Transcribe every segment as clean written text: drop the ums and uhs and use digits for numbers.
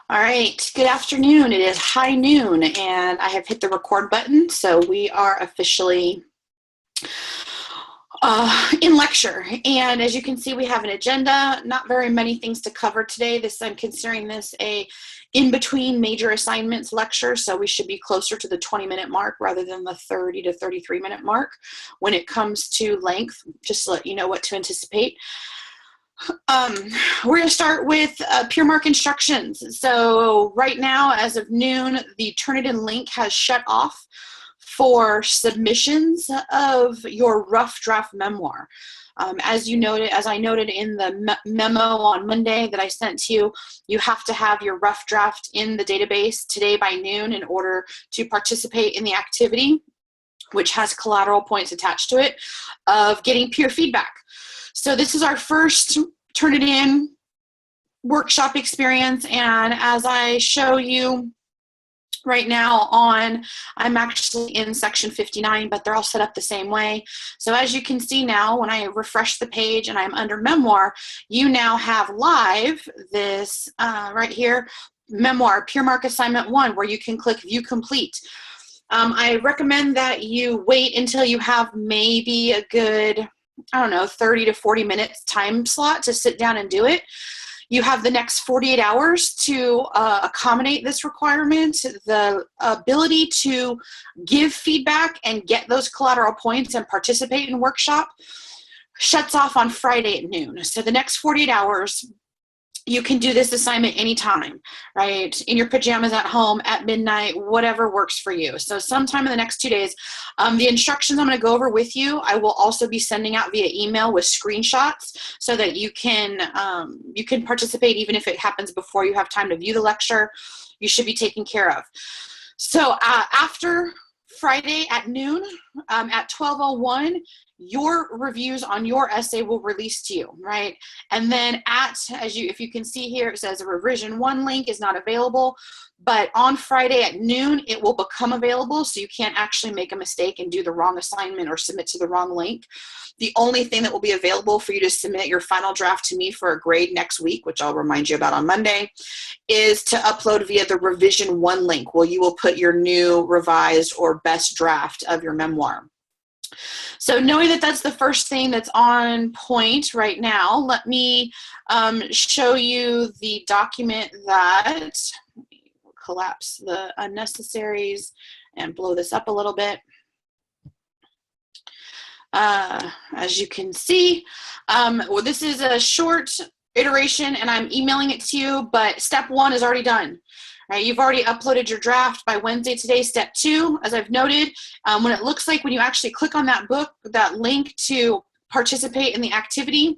All right, good afternoon. It is high noon and I have hit the record button, so we are officially in lecture. And as you can see, we have an agenda, not very many things to cover today. I'm considering this a in-between major assignments lecture, so we should be closer to the 20-minute mark rather than the 30 to 33-minute mark when it comes to length, just to let you know what to anticipate. We're going to start with PeerMark instructions. So right now, as of noon, the Turnitin link has shut off for submissions of your rough draft memoir. As I noted in the memo on Monday that I sent to you, you have to have your rough draft in the database today by noon in order to participate in the activity, which has collateral points attached to it, of getting peer feedback. So this is our first Turnitin workshop experience, and as I show you right now I'm actually in section 59, but they're all set up the same way. So as you can see now, when I refresh the page and I'm under Memoir, you now have live this right here, Memoir, PeerMark Assignment 1, where you can click View Complete. I recommend that you wait until you have maybe a good, 30 to 40 minutes time slot to sit down and do it. You have the next 48 hours to accommodate this requirement. The ability to give feedback and get those collateral points and participate in workshop shuts off on Friday at noon. So the next 48 hours, you can do this assignment anytime, right? In your pajamas at home, at midnight, whatever works for you. So sometime in the next 2 days, the instructions I'm going to go over with you, I will also be sending out via email with screenshots so that you can participate even if it happens before you have time to view the lecture. You should be taken care of. So after Friday at noon, at 12:01, your reviews on your essay will release to you, right? And then if you can see here, it says a revision 1 link is not available, but on Friday at noon, it will become available, so you can't actually make a mistake and do the wrong assignment or submit to the wrong link. The only thing that will be available for you to submit your final draft to me for a grade next week, which I'll remind you about on Monday, is to upload via the revision 1 link, where you will put your new, revised, or best draft of your memoir. So knowing that that's the first thing that's on point right now, let me show you the document that, let me collapse the unnecessaries and blow this up a little bit. As you can see, well, this is a short iteration and I'm emailing it to you, but step 1 is already done. Right, you've already uploaded your draft by Wednesday today. Step 2, as I've noted, when it looks like when you actually click on that link to participate in the activity,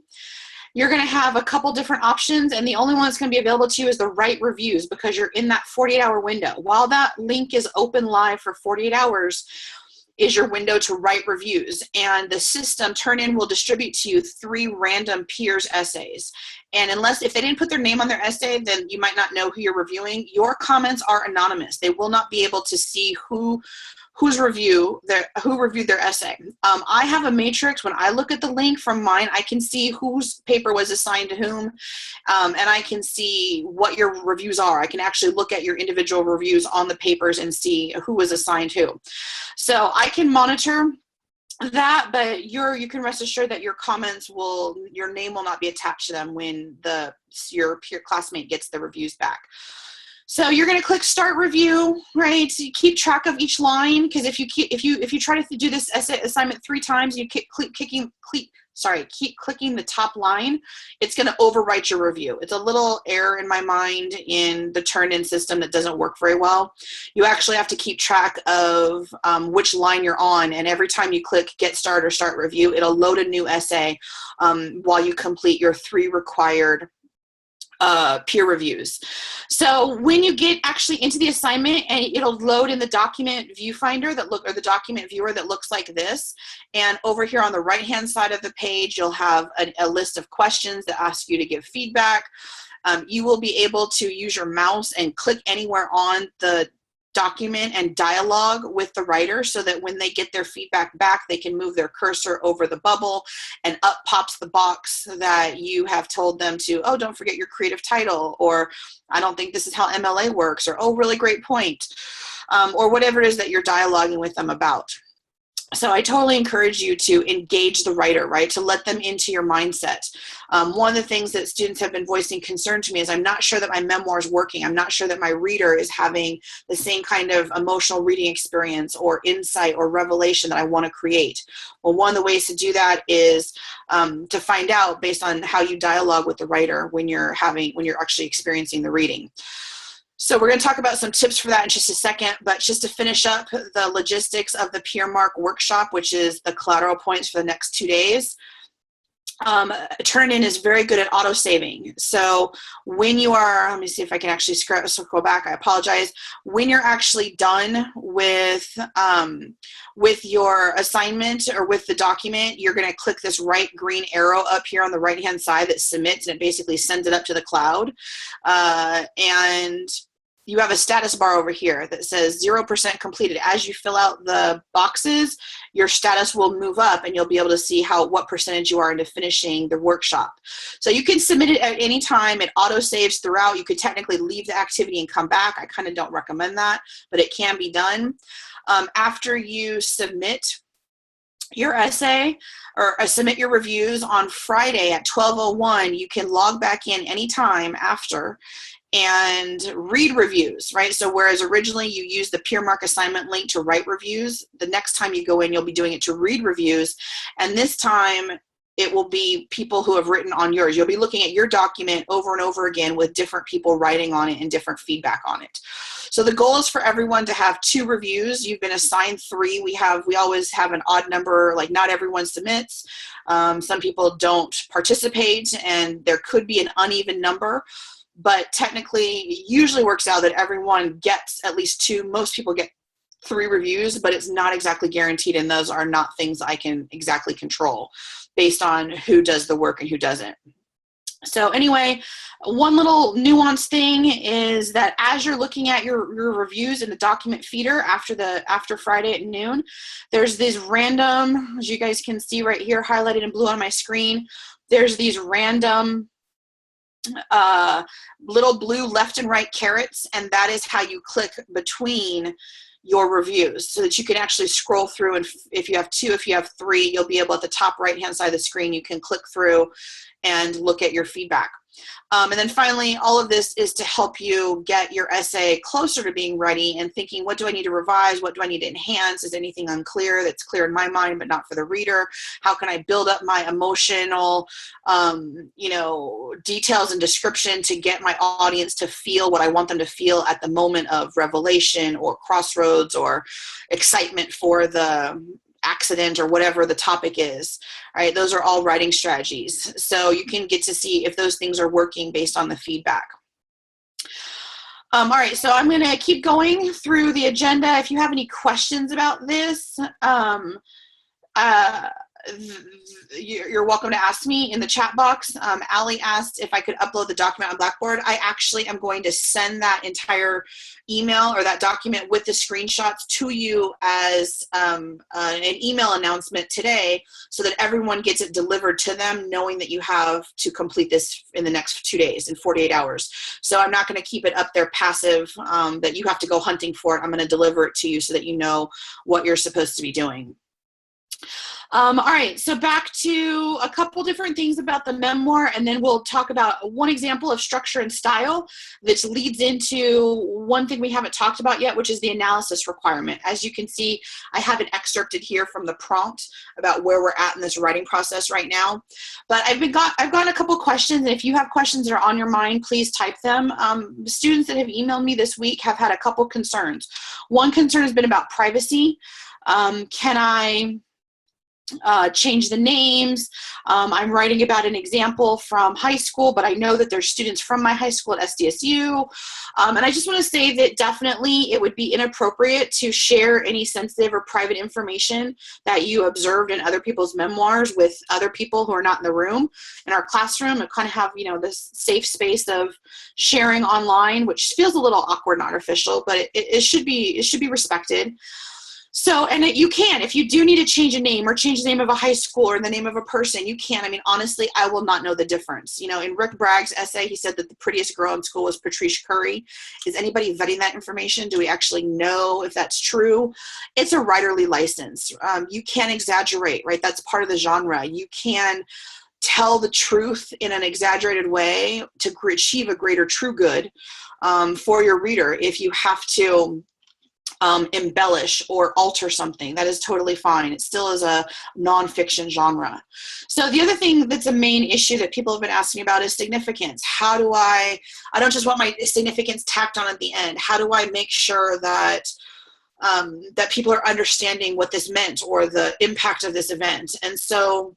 you're going to have a couple different options, and the only one that's going to be available to you is the write reviews, because you're in that 48-hour window. While that link is open live for 48 hours, is your window to write reviews, and the system Turnitin will distribute to you 3 random peers essays. And if they didn't put their name on their essay, then you might not know who you're reviewing. Your comments are anonymous. They will not be able to see who reviewed their essay. I have a matrix. When I look at the link from mine, I can see whose paper was assigned to whom, and I can see what your reviews are. I can actually look at your individual reviews on the papers and see who was assigned who. So I can monitor that, but you can rest assured that your your name will not be attached to them when your peer classmate gets the reviews back. So you're going to click Start Review, right? So you keep track of each line, because if you try to do this essay assignment 3 times, you keep clicking the top line, it's going to overwrite your review. It's a little error in my mind in the Turnitin system that doesn't work very well. You actually have to keep track of which line you're on, and every time you click Get Started or Start Review, it'll load a new essay while you complete your 3 required peer reviews. So when you get actually into the assignment, and it'll load in the document viewfinder or the document viewer that looks like this, and over here on the right hand side of the page, you'll have a list of questions that ask you to give feedback. You will be able to use your mouse and click anywhere on the document and dialogue with the writer so that when they get their feedback back, they can move their cursor over the bubble and up pops the box that you have told them to, oh, don't forget your creative title, or I don't think this is how MLA works, or oh, really great point, or whatever it is that you're dialoguing with them about. So I totally encourage you to engage the writer, right? To let them into your mindset. One of the things that students have been voicing concern to me is I'm not sure that my memoir is working. I'm not sure that my reader is having the same kind of emotional reading experience or insight or revelation that I want to create. Well, one of the ways to do that is to find out based on how you dialogue with the writer when you're actually experiencing the reading. So we're going to talk about some tips for that in just a second, but just to finish up the logistics of the PeerMark workshop, which is the collateral points for the next 2 days. Turnitin is very good at auto-saving. So when you are, let me see if I can actually scroll back, I apologize. When you're actually done with your assignment or with the document, you're going to click this right green arrow up here on the right-hand side that submits, and it basically sends it up to the cloud. And you have a status bar over here that says 0% completed. As you fill out the boxes, your status will move up and you'll be able to see what percentage you are into finishing the workshop. So you can submit it at any time. It auto saves throughout. You could technically leave the activity and come back. I kind of don't recommend that, but it can be done. After you submit your essay or submit your reviews on Friday at 12:01, you can log back in anytime after and read reviews, right? So whereas originally you used the PeerMark assignment link to write reviews, the next time you go in, you'll be doing it to read reviews. And this time it will be people who have written on yours. You'll be looking at your document over and over again with different people writing on it and different feedback on it. So the goal is for everyone to have 2 reviews. You've been assigned 3. We always have an odd number, like not everyone submits. Some people don't participate and there could be an uneven number. But technically, it usually works out that everyone gets at least 2. Most people get 3 reviews, but it's not exactly guaranteed, and those are not things I can exactly control based on who does the work and who doesn't. So anyway, one little nuanced thing is that as you're looking at your reviews in the document feeder after Friday at noon, there's these random, as you guys can see right here, highlighted in blue on my screen, there's these random little blue left and right carrots, and that is how you click between your reviews so that you can actually scroll through, and if you have 2, if you have 3, you'll be able at the top right hand side of the screen, you can click through and look at your feedback. And then finally, all of this is to help you get your essay closer to being ready and thinking, what do I need to revise? What do I need to enhance? Is anything unclear that's clear in my mind but not for the reader? How can I build up my emotional details and description to get my audience to feel what I want them to feel at the moment of revelation or crossroads or excitement for the accident or whatever the topic is, right? Those are all writing strategies. So you can get to see if those things are working based on the feedback. All right, so I'm going to keep going through the agenda. If you have any questions about this, you're welcome to ask me in the chat box. Allie asked if I could upload the document on Blackboard. I actually am going to send that entire email or that document with the screenshots to you as an email announcement today so that everyone gets it delivered to them knowing that you have to complete this in the next 2 days, in 48 hours. So I'm not going to keep it up there passive that you have to go hunting for it. I'm going to deliver it to you so that you know what you're supposed to be doing. All right, so back to a couple different things about the memoir, and then we'll talk about one example of structure and style that leads into one thing we haven't talked about yet, which is the analysis requirement. As you can see, I have it excerpted here from the prompt about where we're at in this writing process right now. But I've gotten a couple questions, and if you have questions that are on your mind, please type them. The students that have emailed me this week have had a couple concerns. One concern has been about privacy. change the names. I'm writing about an example from high school, but I know that there's students from my high school at SDSU. And I just want to say that definitely it would be inappropriate to share any sensitive or private information that you observed in other people's memoirs with other people who are not in the room in our classroom, and kind of have, this safe space of sharing online, which feels a little awkward and artificial, but it should be respected. So, and you can, if you do need to change a name or change the name of a high school or the name of a person, you can. I mean, honestly, I will not know the difference. In Rick Bragg's essay, he said that the prettiest girl in school was Patrice Curry. Is anybody vetting that information? Do we actually know if that's true? It's a writerly license. You can exaggerate, right? That's part of the genre. You can tell the truth in an exaggerated way to achieve a greater true good for your reader. If you have to embellish or alter something, that is totally fine. It still is a nonfiction genre. So the other thing that's a main issue that people have been asking about is significance. How do I don't just want my significance tacked on at the end. How do I make sure that that people are understanding what this meant or the impact of this event? And so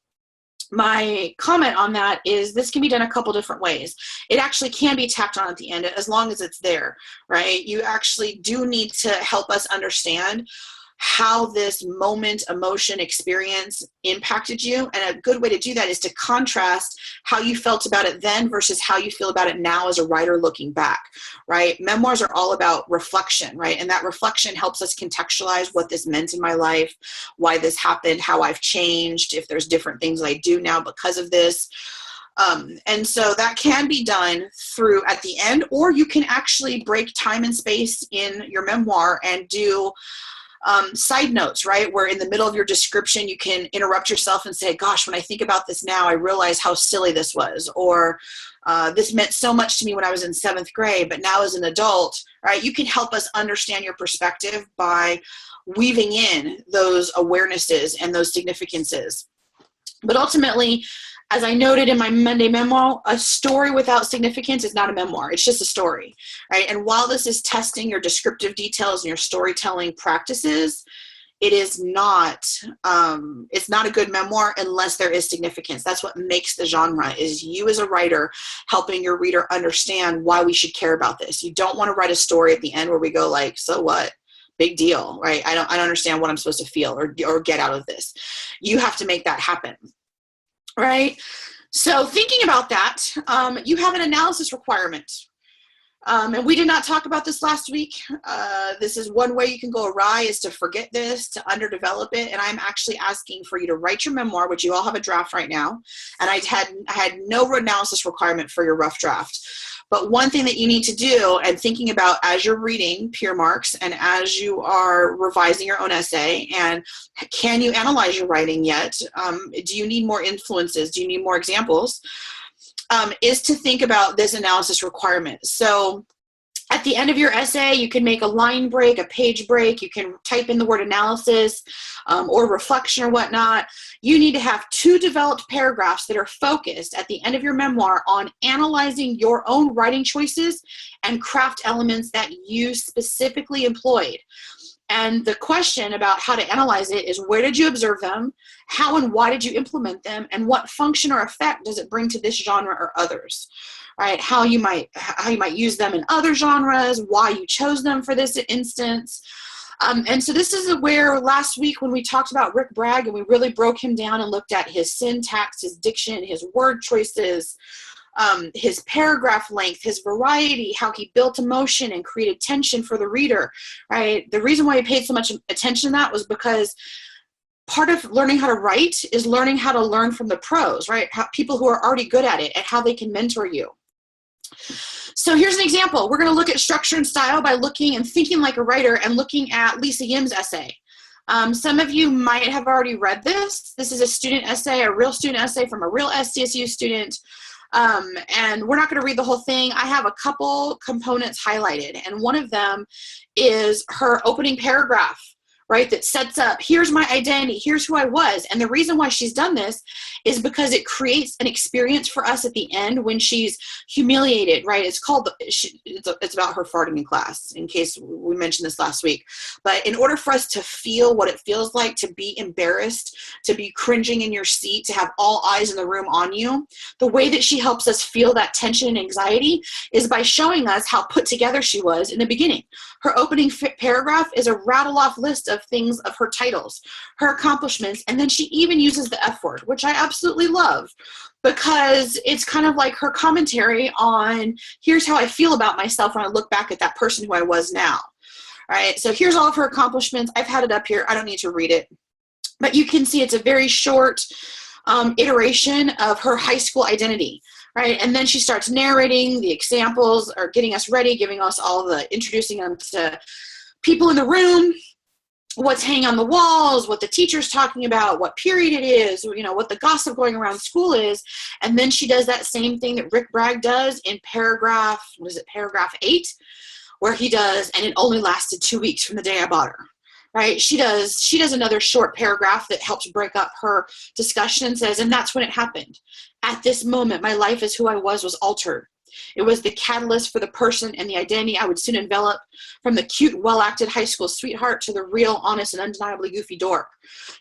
my comment on that is this can be done a couple different ways. It actually can be tacked on at the end as long as it's there, right? You actually do need to help us understand how this moment, emotion, experience impacted you. And a good way to do that is to contrast how you felt about it then versus how you feel about it now as a writer looking back, right? Memoirs are all about reflection, right? And that reflection helps us contextualize what this meant in my life, why this happened, how I've changed, if there's different things I do now because of this. And so that can be done through at the end, or you can actually break time and space in your memoir and do side notes, right? Where in the middle of your description, you can interrupt yourself and say, gosh, when I think about this now, I realize how silly this was, or this meant so much to me when I was in 7th grade, but now as an adult, right? You can help us understand your perspective by weaving in those awarenesses and those significances. But ultimately, as I noted in my Monday memo, a story without significance is not a memoir. It's just a story, right? And while this is testing your descriptive details and your storytelling practices, it is not, it's not a good memoir unless there is significance. That's what makes the genre, is you as a writer helping your reader understand why we should care about this. You don't want to write a story at the end where we go like, so what? Big deal, right? I don't understand what I'm supposed to feel or get out of this. You have to make that happen. Right? So thinking about that, you have an analysis requirement. And we did not talk about this last week. This is one way you can go awry, is to forget this, to underdevelop it. And I'm actually asking for you to write your memoir, which you all have a draft right now. And I had no analysis requirement for your rough draft. But one thing that you need to do, and thinking about as you're reading PeerMarks and as you are revising your own essay, and can you analyze your writing yet? Do you need more influences? Do you need more examples? Is to think about this analysis requirement. So at the end of your essay, you can make a line break, a page break. You can type in the word analysis or reflection or whatnot. You need to have 2 developed paragraphs that are focused at the end of your memoir on analyzing your own writing choices and craft elements that you specifically employed. And the question about how to analyze it is, where did you observe them? How and why did you implement them? And what function or effect does it bring to this genre or others? Right? How you might use them in other genres, why you chose them for this instance. And so this is where last week when we talked about Rick Bragg and we really broke him down and looked at his syntax, his diction, his word choices, his paragraph length, his variety, how he built emotion and created tension for the reader, right? The reason why he paid so much attention to that was because part of learning how to write is learning how to learn from the pros, right? People who are already good at it and how they can mentor you. So here's an example. We're going to look at structure and style by looking and thinking like a writer and looking at Lisa Yim's essay. Some of you might have already read this. This is a student essay, a real student essay from a real SDSU student. And we're not going to read the whole thing. I have a couple components highlighted, and one of them is her opening paragraph, right? That sets up, here's my identity, here's who I was. And the reason why she's done this is because it creates an experience for us at the end when she's humiliated, right? It's called, it's about her farting in class, in case we mentioned this last week. But in order for us to feel what it feels like to be embarrassed, to be cringing in your seat, to have all eyes in the room on you, the way that she helps us feel that tension and anxiety is by showing us how put together she was in the beginning. Her opening paragraph is a rattle off list of things, of her titles, her accomplishments, and then she even uses the F word, which I absolutely love, because it's kind of like her commentary on, here's how I feel about myself when I look back at that person who I was now. All right, so here's all of her accomplishments. I've had it up here. I don't need to read it. But you can see it's a very short iteration of her high school identity, right? And then she starts narrating the examples, or getting us ready, giving us all the, introducing them to people in the room, what's hanging on the walls, what the teacher's talking about, what period it is, you know, what the gossip going around school is. And then she does that same thing that Rick Bragg does in paragraph, paragraph 8, where he does, and it only lasted 2 weeks from the day I bought her. Right? She does another short paragraph that helps break up her discussion and says, and that's when it happened. At this moment, my life as who I was altered. It was the catalyst for the person and the identity I would soon envelop, from the cute, well-acted high school sweetheart to the real, honest, and undeniably goofy dork.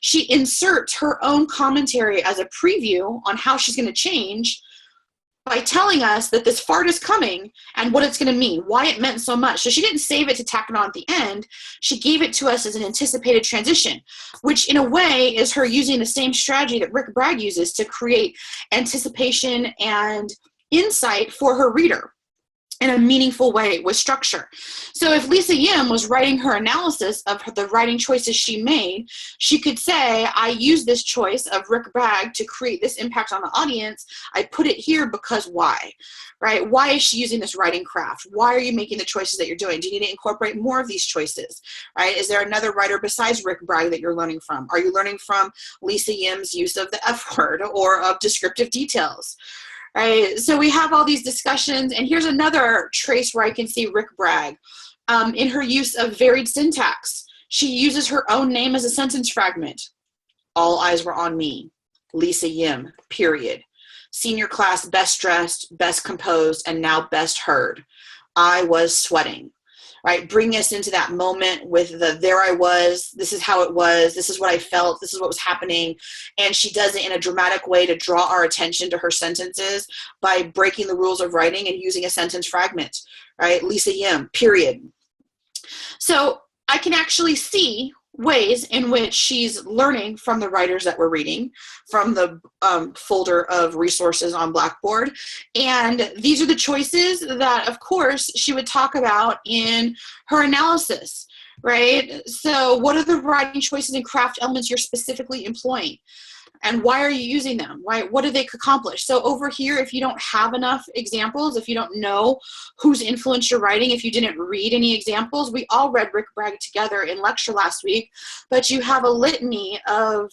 She inserts her own commentary as a preview on how she's going to change by telling us that this fart is coming and what it's going to mean, why it meant so much. So she didn't save it to tack it on at the end. She gave it to us as an anticipated transition, which in a way is her using the same strategy that Rick Bragg uses to create anticipation and insight for her reader in a meaningful way with structure. So if Lisa Yim was writing her analysis of the writing choices she made, she could say, I used this choice of Rick Bragg to create this impact on the audience. I put it here because why, right? Why is she using this writing craft? Why are you making the choices that you're doing? Do you need to incorporate more of these choices, right? Is there another writer besides Rick Bragg that you're learning from? Are you learning from Lisa Yim's use of the F word or of descriptive details? Right, so we have all these discussions, and here's another trace where I can see Rick Bragg in her use of varied syntax. She uses her own name as a sentence fragment. All eyes were on me. Lisa Yim, period. Senior class, best dressed, best composed, and now best heard. I was sweating. Right, bring us into that moment with the there I was, this is how it was, this is what I felt, this is what was happening. And she does it in a dramatic way to draw our attention to her sentences by breaking the rules of writing and using a sentence fragment, right? Lisa Yim, period. So I can actually see ways in which she's learning from the writers that we're reading from the folder of resources on Blackboard. And these are the choices that, of course, she would talk about in her analysis, right? So what are the writing choices and craft elements you're specifically employing? And why are you using them, right? What do they accomplish? So over here, if you don't have enough examples, if you don't know who's influenced your writing, if you didn't read any examples, we all read Rick Bragg together in lecture last week, but you have a litany of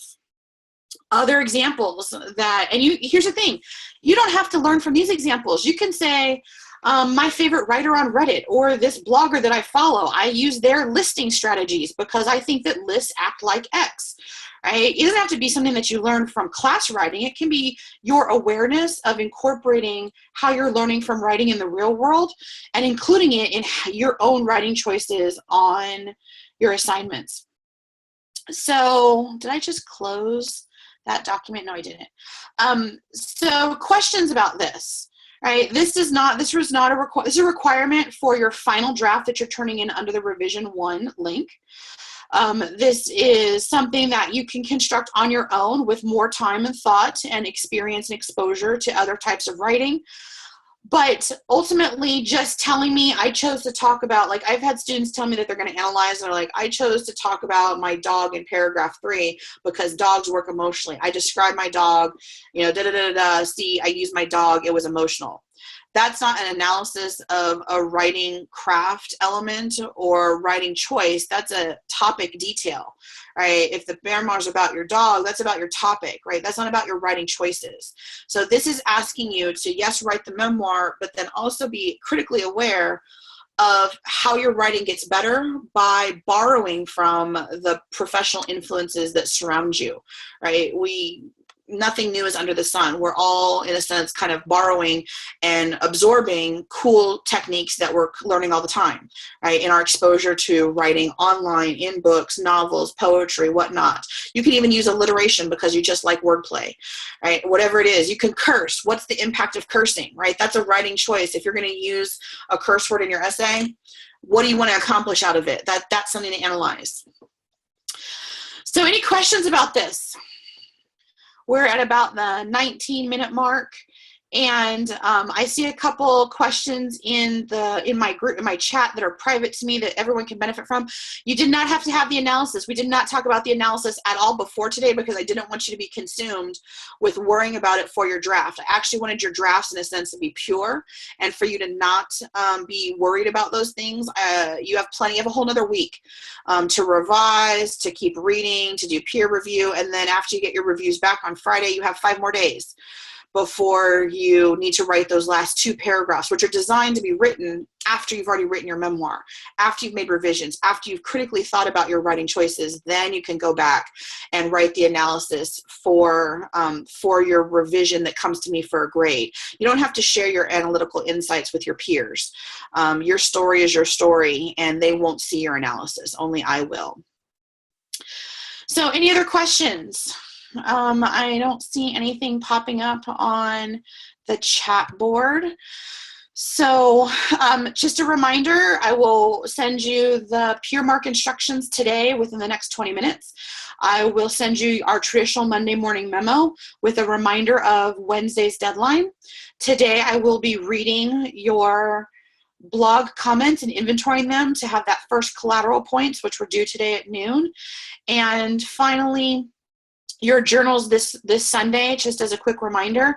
other examples that, and here's the thing, you don't have to learn from these examples. You can say, my favorite writer on Reddit or this blogger that I follow, I use their listing strategies because I think that lists act like X. Right? It doesn't have to be something that you learn from class writing. It can be your awareness of incorporating how you're learning from writing in the real world and including it in your own writing choices on your assignments. So did I just close that document? No, I didn't. So questions about this. Right, this is a requirement for your final draft that you're turning in under the revision 1 link. This is something that you can construct on your own with more time and thought and experience and exposure to other types of writing. But ultimately, just telling me I chose to talk about, like I've had students tell me that they're going to analyze, and they're like, I chose to talk about my dog in paragraph 3 because dogs work emotionally. I described my dog, see, I used my dog, it was emotional. That's not an analysis of a writing craft element or writing choice. That's a topic detail, right? If the memoir is about your dog, that's about your topic, right? That's not about your writing choices. So this is asking you to, yes, write the memoir, but then also be critically aware of how your writing gets better by borrowing from the professional influences that surround you, right? Nothing new is under the sun. We're all, in a sense, kind of borrowing and absorbing cool techniques that we're learning all the time, right? In our exposure to writing online, in books, novels, poetry, whatnot. You can even use alliteration because you just like wordplay, right? Whatever it is, you can curse. What's the impact of cursing, right? That's a writing choice. If you're going to use a curse word in your essay, what do you want to accomplish out of it? That's something to analyze. So any questions about this? We're at about the 19-minute mark, and I see a couple questions in my group, in my chat, that are private to me that everyone can benefit from. You did not have to have the analysis. We did not talk about the analysis at all before today because I didn't want you to be consumed with worrying about it for your draft. I actually wanted your drafts, in a sense, to be pure and for you to not be worried about those things. You have a whole nother week to revise, to keep reading, to do peer review, and then after you get your reviews back on Friday, you have 5 more days before you need to write those last 2 paragraphs, which are designed to be written after you've already written your memoir, after you've made revisions, after you've critically thought about your writing choices. Then you can go back and write the analysis for your revision that comes to me for a grade. You don't have to share your analytical insights with your peers. Your story is your story, and they won't see your analysis. Only I will. So any other questions? I don't see anything popping up on the chat board. So just a reminder, I will send you the PeerMark instructions today within the next 20 minutes. I will send you our traditional Monday morning memo with a reminder of Wednesday's deadline. Today I will be reading your blog comments and inventorying them to have that first collateral points, which were due today at noon. And finally, your journals this Sunday, just as a quick reminder,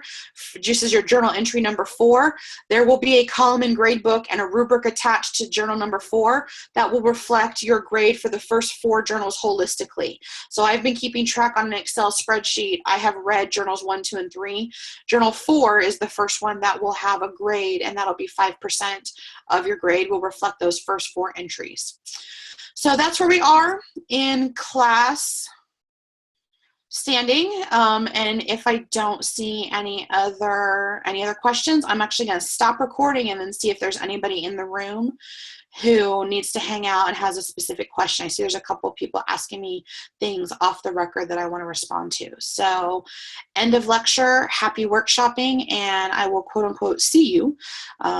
just as your journal entry number 4, there will be a column in gradebook and a rubric attached to journal number 4 that will reflect your grade for the first 4 journals holistically. So I've been keeping track on an Excel spreadsheet. I have read journals 1, 2, and 3. Journal 4 is the first one that will have a grade, and that'll be 5% of your grade will reflect those first 4 entries. So that's where we are in class standing, and if I don't see any other questions, I'm actually going to stop recording and then see if there's anybody in the room who needs to hang out and has a specific question. I see there's a couple of people asking me things off the record that I want to respond to. So end of lecture, happy workshopping, and I will quote unquote see you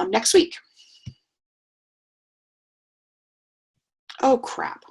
next week. Oh crap.